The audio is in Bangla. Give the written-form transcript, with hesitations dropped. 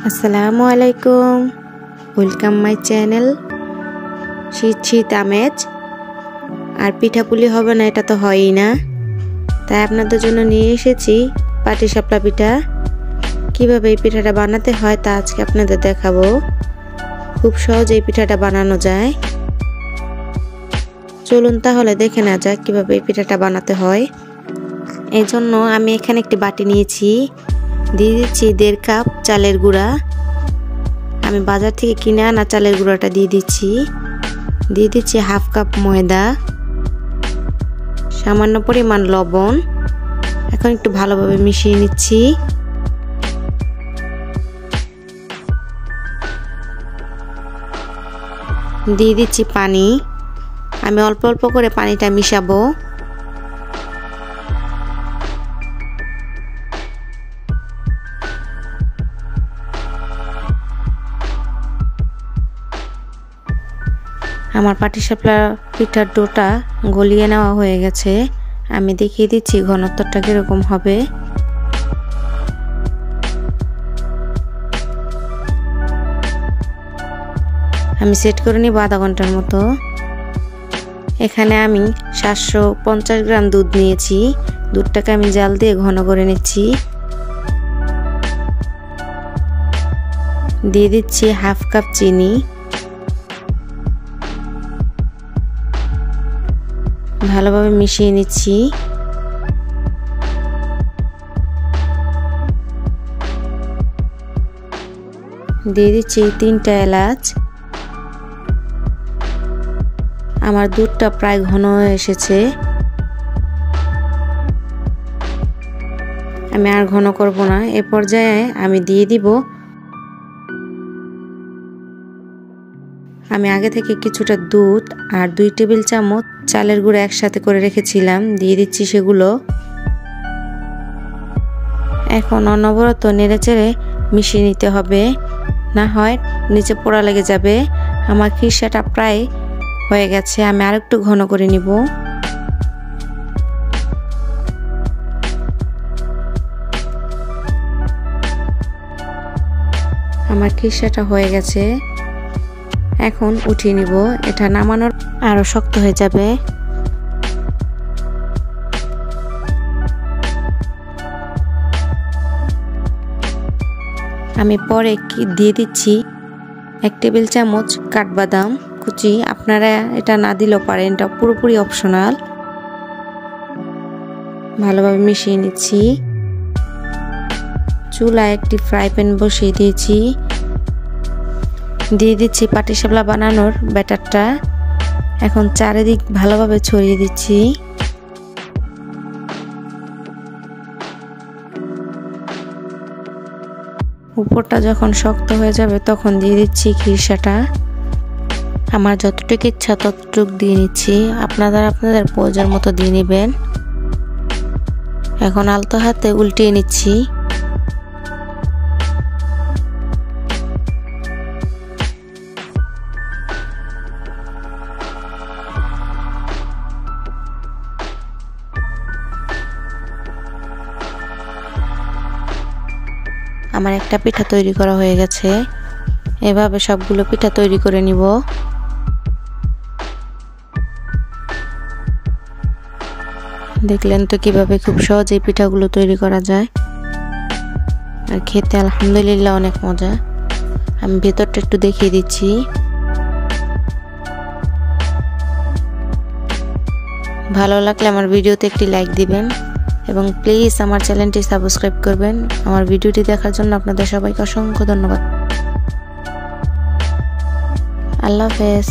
আসসালামু আলাইকুম, ওয়েলকাম মাই চ্যানেল। শীত আমেজ আর পিঠাপুলি হবে না, এটা তো হয়ই না। তাই আপনাদের জন্য নিয়ে এসেছি পাটিসাপলা পিঠা। কিভাবে এই পিঠাটা বানাতে হয় তা আজকে আপনাদের দেখাবো। খুব সহজে এই পিঠাটা বানানো যায়। চলুন তাহলে দেখে নেওয়া যাক কিভাবে এই পিঠাটা বানাতে হয়। এই জন্য আমি এখানে একটি বাটি নিয়েছি, দিয়ে দিচ্ছি 1.5 কাপ চালের গুঁড়া। আমি বাজার থেকে কিনে আনা চালের গুঁড়াটা দিয়ে দিচ্ছি। দিয়ে দিচ্ছি 1/2 কাপ ময়দা, সামান্য পরিমাণ লবণ। এখন একটু ভালোভাবে মিশিয়ে নিচ্ছি। দিয়ে দিচ্ছি পানি। আমি অল্প অল্প করে পানিটা মিশাবো। আমার পাটিসাপলা পিঠার ডোটা গলিয়ে নেওয়া হয়ে গেছে। আমি দেখিয়ে দিচ্ছি ঘনত্বটা কিরকম হবে। আমি সেট করে নিব আধা ঘন্টার মতো। এখানে আমি 750 গ্রাম দুধ নিয়েছি। দুধটাকে আমি জাল দিয়ে ঘন করে নিচ্ছি। দিয়ে দিচ্ছি 1/2 কাপ চিনি। ভালোভাবে মিশিয়ে নিচ্ছি। দিয়ে দিচ্ছি 3টা এলাচ। আমার দুধটা প্রায় ঘন হয়ে এসেছে। আমি আর ঘন করব না। এ পর্যায়ে আমি দিয়ে দিব আমি আগে থেকে কিছুটা দুধ আর 2 টেবিল চামচ চালের গুঁড়া একসাথে করে রেখেছিলাম, দিয়ে দিচ্ছি সেগুলো। এখন অনবরত নেড়েচেড়ে মিশিয়ে নিতে হবে, না হয় নিচে পোড়া লেগে যাবে। আমার খিরসাটা প্রায় হয়ে গেছে। আমি আরেকটু ঘন করে নিব। আমার খিরসাটা হয়ে গেছে। এখন উঠিয়ে নিব। এটা নামানোর আরো শক্ত হয়ে যাবে। আমি পরে দিয়ে দিচ্ছি 1 টেবিল চামচ কাঠবাদাম কুচি। আপনারা এটা না দিলেও পারেন, এটা পুরোপুরি অপশনাল। ভালোভাবে মিশিয়ে নিচ্ছি। চুলায় একটি ফ্রাই প্যান বসিয়ে দিয়েছি। দিয়ে দিচ্ছি পাটিসাপলা বানানোর ব্যাটারটা। এখন চারিদিক ভালোভাবে ছড়িয়ে দিচ্ছি। উপরটা যখন শক্ত হয়ে যাবে তখন দিয়ে দিচ্ছি খিরসাটা। আমার যতটুকু ইচ্ছা ততটুকু দিয়ে নিচ্ছি। আপনারা আপনাদের প্রয়োজন মতো দিয়ে নেবেন। এখন আলতো হাতে উল্টিয়ে নিচ্ছি। আমার একটা পিঠা তৈরি করা হয়ে গেছে। এভাবে সবগুলো পিঠা তৈরি করে নিব। দেখলেন তো কিভাবে খুব সহজেই পিঠাগুলো তৈরি করা যায়। আর খেতে আলহামদুলিল্লাহ অনেক মজা। আমি ভেতরটা একটু দেখিয়ে দিচ্ছি। ভালো লাগলে আমার ভিডিওতে একটি লাইক দিবেন এবং প্লিজ আমার চ্যানেলটি সাবস্ক্রাইব করবেন। আমার ভিডিওটি দেখার জন্য আপনাদের সবাইকে অসংখ্য ধন্যবাদ। আল্লাহ হাফেজ।